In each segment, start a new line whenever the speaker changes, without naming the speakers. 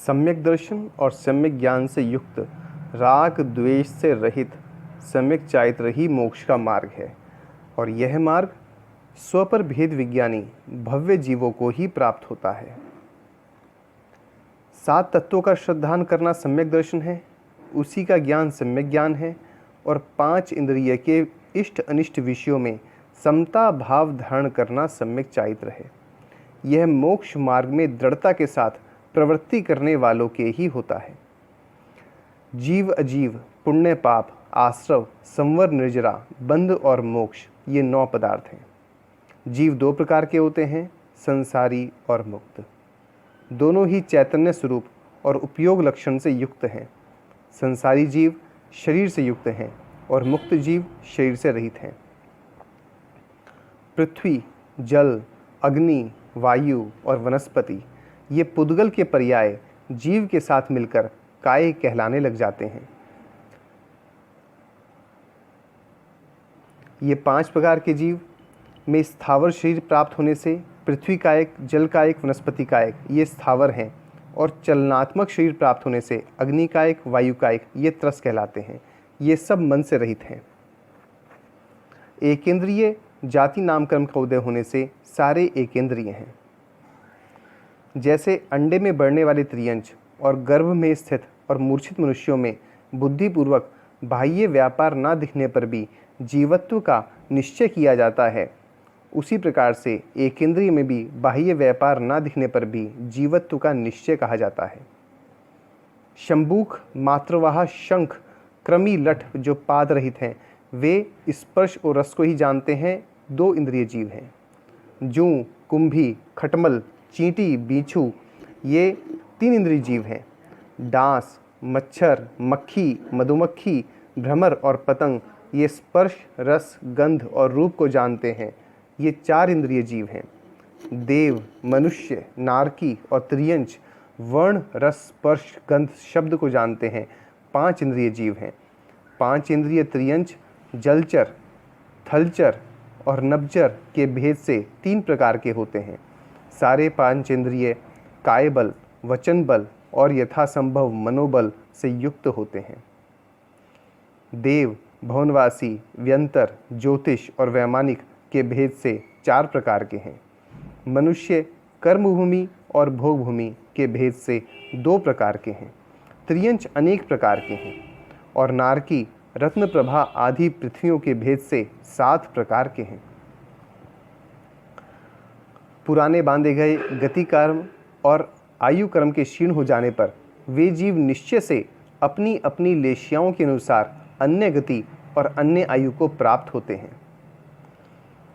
सम्यक दर्शन और सम्यक ज्ञान से युक्त, राग द्वेष से रहित सम्यक चारित्र ही मोक्ष का मार्ग है। और यह मार्ग स्व पर भेद विज्ञानी भव्य जीवों को ही प्राप्त होता है। 7 तत्वों का श्रद्धान करना सम्यक दर्शन है, उसी का ज्ञान सम्यक ज्ञान है। और 5 इंद्रिय के इष्ट अनिष्ट विषयों में समता भाव धारण करना सम्यक चारित्र है। यह मोक्ष मार्ग में दृढ़ता के साथ प्रवृत्ति करने वालों के ही होता है। जीव अजीव, पुण्य पाप, आश्रव, संवर निर्जरा, बंध और मोक्ष, ये 9 पदार्थ हैं। जीव 2 प्रकार के होते हैं, संसारी और मुक्त। दोनों ही चैतन्य स्वरूप और उपयोग लक्षण से युक्त हैं। संसारी जीव शरीर से युक्त हैं और मुक्त जीव शरीर से रहित हैं। पृथ्वी, जल, अग्नि, वायु और वनस्पति, ये पुद्गल के पर्याय जीव के साथ मिलकर काय कहलाने लग जाते हैं। ये 5 प्रकार के जीव में स्थावर शरीर प्राप्त होने से पृथ्वी कायक, जल कायक, वनस्पति कायक ये स्थावर हैं, और चलनात्मक शरीर प्राप्त होने से अग्नि कायक, वायु कायक ये त्रस कहलाते हैं। ये सब मन से रहित हैं। एकेंद्रिय जाति नामकर्म का उदय होने से सारे एकेंद्रिय हैं। जैसे अंडे में बढ़ने वाले त्रियंच और गर्भ में स्थित और मूर्छित मनुष्यों में बुद्धिपूर्वक बाह्य व्यापार न दिखने पर भी जीवत्व का निश्चय किया जाता है, उसी प्रकार से एकेंद्रिय में भी बाह्य व्यापार न दिखने पर भी जीवत्व का निश्चय कहा जाता है। शंबूक, मात्रवाह, शंख, क्रमी, लठ जो पाद रहित हैं, वे स्पर्श और रस को ही जानते हैं। 2 इंद्रिय जीव हैं। जूं, कुंभी, खटमल, चींटी, बीछू ये 3 इंद्रिय जीव हैं। डांस, मच्छर, मक्खी, मधुमक्खी, भ्रमर और पतंग ये स्पर्श, रस, गंध और रूप को जानते हैं। ये 4 इंद्रिय जीव हैं। देव, मनुष्य, नारकी और त्रियंच वर्ण, रस, स्पर्श, गंध, शब्द को जानते हैं। 5 इंद्रिय जीव हैं। 5 इंद्रिय त्रियंच जलचर, थलचर और नभचर के भेद से 3 प्रकार के होते हैं। सारे 5 इंद्रिय काय बल, वचन बल और यथासंभव मनोबल से युक्त होते हैं। देव, भवनवासी, व्यंतर, ज्योतिष और वैमानिक के भेद से 4 प्रकार के हैं। मनुष्य कर्मभूमि और भोगभूमि के भेद से 2 प्रकार के हैं। त्रियंच अनेक प्रकार के हैं। और नारकी, रत्न प्रभा आदि पृथ्वियों के भेद से 7 प्रकार के हैं। पुराने बांधे गए गति कर्म और आयु कर्म के क्षीण हो जाने पर वे जीव निश्चय से अपनी अपनी लेशियाओं के अनुसार अन्य गति और अन्य आयु को प्राप्त होते हैं।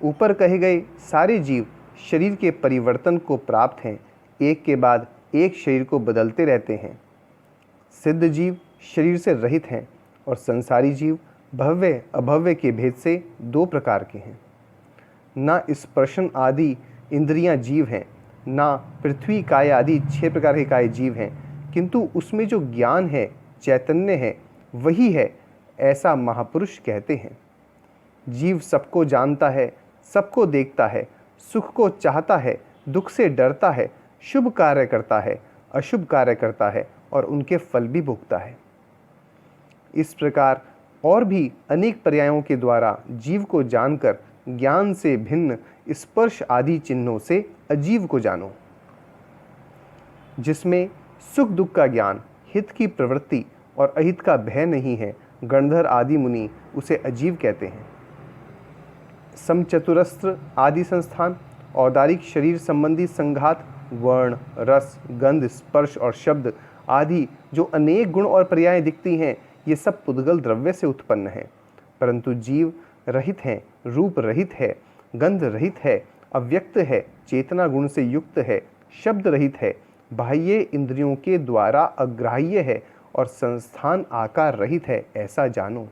ऊपर कहे गए सारे जीव शरीर के परिवर्तन को प्राप्त हैं, एक के बाद एक शरीर को बदलते रहते हैं। सिद्ध जीव शरीर से रहित हैं और संसारी जीव भव्य अभव्य के भेद से 2 प्रकार के हैं। ना स्पर्शन आदि इंद्रियां जीव हैं, ना पृथ्वी काय आदि 6 प्रकार के काय जीव हैं, किंतु उसमें जो ज्ञान है, चैतन्य है, वही है, ऐसा महापुरुष कहते हैं। जीव सबको जानता है, सबको देखता है, सुख को चाहता है, दुख से डरता है, शुभ कार्य करता है, अशुभ कार्य करता है और उनके फल भी भोगता है। इस प्रकार और भी अनेक पर्यायों के द्वारा जीव को जानकर ज्ञान से भिन्न स्पर्श आदि चिन्हों से अजीव को जानो। जिसमें सुख दुख का ज्ञान, हित की प्रवृत्ति और अहित का भय नहीं है, गणधर आदि मुनि उसे अजीव कहते हैं। समचतुरस्त्र आदि संस्थान, औदारिक शरीर संबंधी संघात, वर्ण, रस, गंध, स्पर्श और शब्द आदि जो अनेक गुण और पर्याय दिखती हैं, ये सब पुद्गल द्रव्य से उत्पन्न है। परंतु जीव रहित हैं, रूप रहित है, गंध रहित है, अव्यक्त है, चेतना गुण से युक्त है, शब्द रहित है, बाह्य इंद्रियों के द्वारा अग्राह्य है और संस्थान आकार रहित है, ऐसा जानो।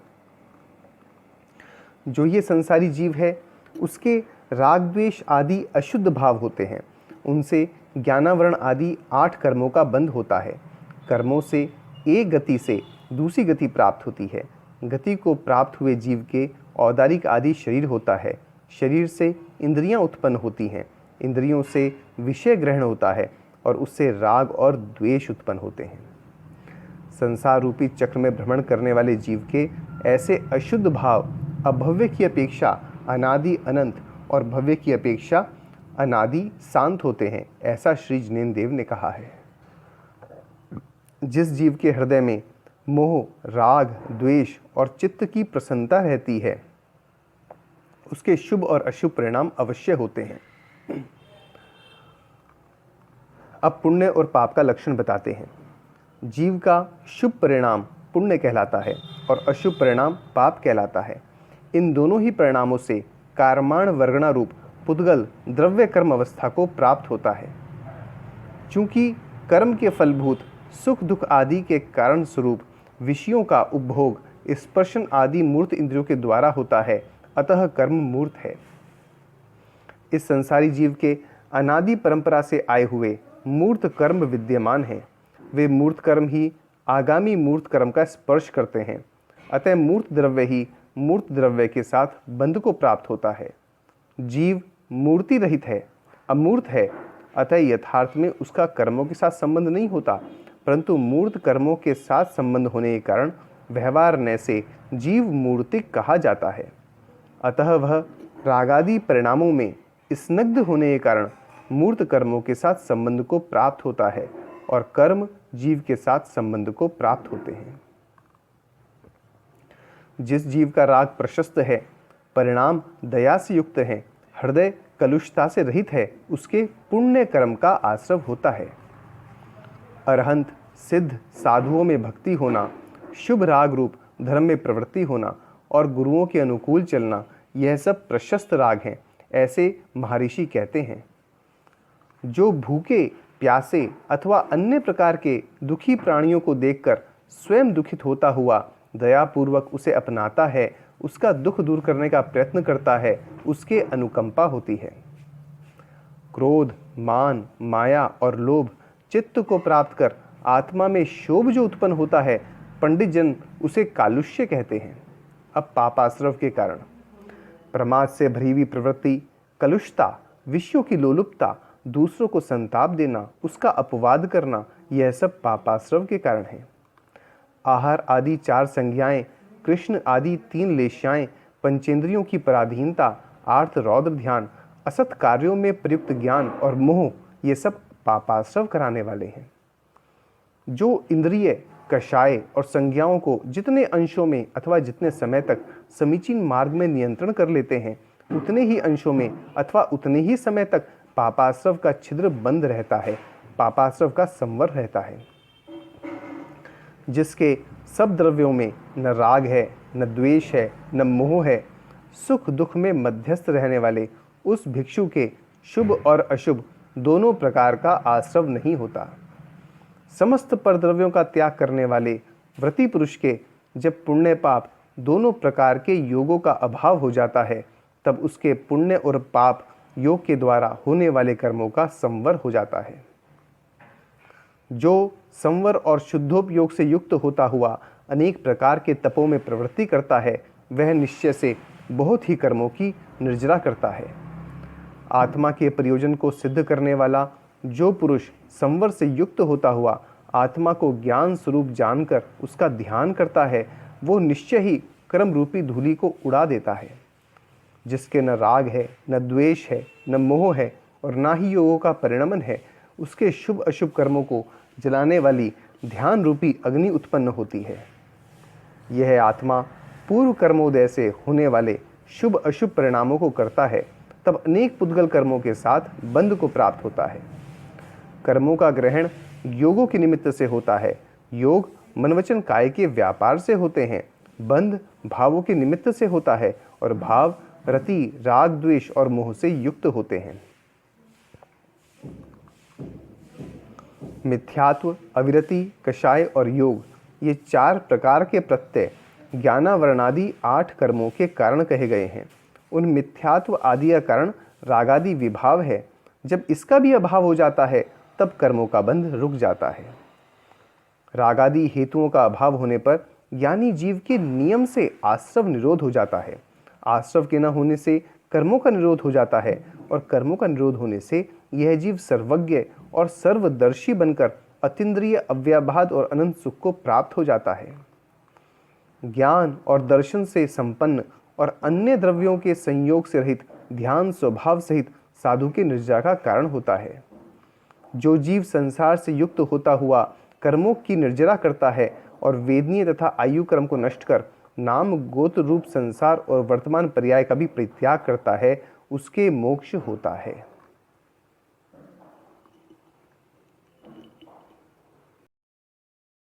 जो ये संसारी जीव है, उसके राग द्वेष आदि अशुद्ध भाव होते हैं। उनसे ज्ञानावरण आदि 8 कर्मों का बंध होता है। कर्मों से एक गति से दूसरी गति प्राप्त होती है। गति को प्राप्त हुए जीव के औदारिक आदि शरीर होता है। शरीर से इंद्रियां उत्पन्न होती हैं। इंद्रियों से विषय ग्रहण होता है। और उससे राग और द्वेष उत्पन्न होते हैं। संसार रूपी चक्र में भ्रमण करने वाले जीव के ऐसे अशुद्ध भाव अभव्य की अपेक्षा अनादि अनंत और भव्य की अपेक्षा अनादि शांत होते हैं, ऐसा श्री जिनेन्द्र देव ने कहा है। जिस जीव के हृदय में मोह, राग, द्वेष और चित्त की प्रसन्नता रहती है, उसके शुभ और अशुभ परिणाम अवश्य होते हैं। अब पुण्य और पाप का लक्षण बताते हैं। जीव का शुभ परिणाम पुण्य कहलाता है और अशुभ परिणाम पाप कहलाता है। इन दोनों ही परिणामों से कारमाण वर्गणा रूप पुद्गल द्रव्य कर्म अवस्था को प्राप्त होता है। चूंकि कर्म के फलभूत सुख दुख आदि के कारण स्वरूप विषयों का उपभोग स्पर्शन आदि मूर्त इंद्रियों के द्वारा होता है, अतः कर्म मूर्त है। इस संसारी जीव के अनादि परंपरा से आए हुए मूर्त कर्म विद्यमान हैं। वे मूर्त कर्म ही आगामी मूर्त कर्म का स्पर्श करते हैं, अतः मूर्त द्रव्य ही मूर्त द्रव्य के साथ बंध को प्राप्त होता है। जीव मूर्ति रहित है, अमूर्त है, अतः यथार्थ में उसका कर्मों के साथ संबंध नहीं होता, परंतु मूर्त कर्मों के साथ संबंध होने के कारण व्यवहार से जीव मूर्तिक कहा जाता है। अतः वह रागादि परिणामों में स्निग्ध होने के कारण मूर्त कर्मों के साथ संबंध को प्राप्त होता है और कर्म जीव के साथ संबंध को प्राप्त होते हैं। जिस जीव का राग प्रशस्त है, परिणाम दया से युक्त है, हृदय कलुषता से रहित है, उसके पुण्य कर्म का आश्रव होता है। अरहंत सिद्ध साधुओं में भक्ति होना, शुभ राग रूप धर्म में प्रवृत्ति होना और गुरुओं के अनुकूल चलना, यह सब प्रशस्त राग हैं, ऐसे महर्षि कहते हैं। जो भूखे प्यासे अथवा अन्य प्रकार के दुखी प्राणियों को देखकर स्वयं दुखित होता हुआ दयापूर्वक उसे अपनाता है, उसका दुख दूर करने का प्रयत्न करता है, उसके अनुकंपा होती है। क्रोध, मान, माया और लोभ चित्त को प्राप्त कर आत्मा में शोभ जो उत्पन्न होता है, पंडित जन उसे कालुष्य कहते हैं। अब पापाश्रव के कारण प्रमाद से भरी हुई प्रवृत्ति, कलुषता, विषयों की लोलुपता, दूसरों को संताप देना, उसका अपवाद करना, यह सब पापाश्रव के कारण है। आहार आदि 4 संज्ञाएं, कृष्ण आदि 3 लेश्याएं, पंचेंद्रियों की पराधीनता, आर्त रौद्र ध्यान, असत कार्यों में प्रयुक्त ज्ञान और मोह, ये सब पापाश्रव कराने वाले हैं। जो इंद्रिय, कषाय और संज्ञाओं को जितने अंशों में अथवा जितने समय तक समीचीन मार्ग में नियंत्रण कर लेते हैं, उतने ही अंशों में अथवा उतने ही समय तक पापाश्रव का छिद्र बंद रहता है, पापाश्रव का संवर रहता है। जिसके सब द्रव्यों में न राग है, न द्वेष है, न मोह है, सुख दुख में मध्यस्थ रहने वाले उस भिक्षु के शुभ और अशुभ दोनों प्रकार का आश्रव नहीं होता। समस्त परद्रव्यों का त्याग करने वाले व्रती पुरुष के जब पुण्य पाप दोनों प्रकार के योगों का अभाव हो जाता है, तब उसके पुण्य और पाप योग के द्वारा होने वाले कर्मों का संवर हो जाता है। जो संवर और शुद्धोपयोग से युक्त होता हुआ अनेक प्रकार के तपों में प्रवृत्ति करता है, वह निश्चय से बहुत ही कर्मों की निर्जरा करता है। आत्मा के प्रयोजन को सिद्ध करने वाला जो पुरुष संवर से युक्त होता हुआ आत्मा को ज्ञान स्वरूप जानकर उसका ध्यान करता है, वो निश्चय ही कर्म रूपी धूलि को उड़ा देता है। जिसके न राग है, न द्वेष है, न मोह है और न ही योगों का परिणमन है, उसके शुभ अशुभ कर्मों को जलाने वाली ध्यान रूपी अग्नि उत्पन्न होती है। यह आत्मा पूर्व कर्मोदय से होने वाले शुभ अशुभ परिणामों को करता है, तब अनेक पुद्गल कर्मों के साथ बंध को प्राप्त होता है। कर्मों का ग्रहण योगों के निमित्त से होता है, योग मनवचन काय के व्यापार से होते हैं, बंध भावों के निमित्त से होता है और भाव रति, राग, द्वेष और मोह से युक्त होते हैं। मिथ्यात्व, अविरति, कषाय और योग, ये 4 प्रकार के प्रत्यय ज्ञानावरणादि 8 कर्मों के कारण कहे गए हैं। उन मिथ्यात्व आदि का कारण रागादि विभाव है। जब इसका भी अभाव हो जाता है, तब कर्मों का बंध रुक जाता है। रागादि हेतुओं का अभाव होने पर यानी जीव के नियम से आश्रव निरोध हो जाता है। आश्रव के न होने से कर्मों का निरोध हो जाता है और कर्मों का निरोध होने से यह जीव सर्वज्ञ और सर्वदर्शी बनकर अतीन्द्रिय अव्याभाद और अनंत सुख को प्राप्त हो जाता है। ज्ञान और दर्शन से संपन्न और अन्य द्रव्यों के संयोग से रहित ध्यान स्वभाव सहित साधु के निर्जरा का कारण होता है। जो जीव संसार से युक्त होता हुआ कर्मों की निर्जरा करता है और वेदनीय तथा आयु कर्म को नष्ट कर नाम गोत्र रूप संसार और वर्तमान पर्याय का भी परित्याग करता है, उसके मोक्ष होता है।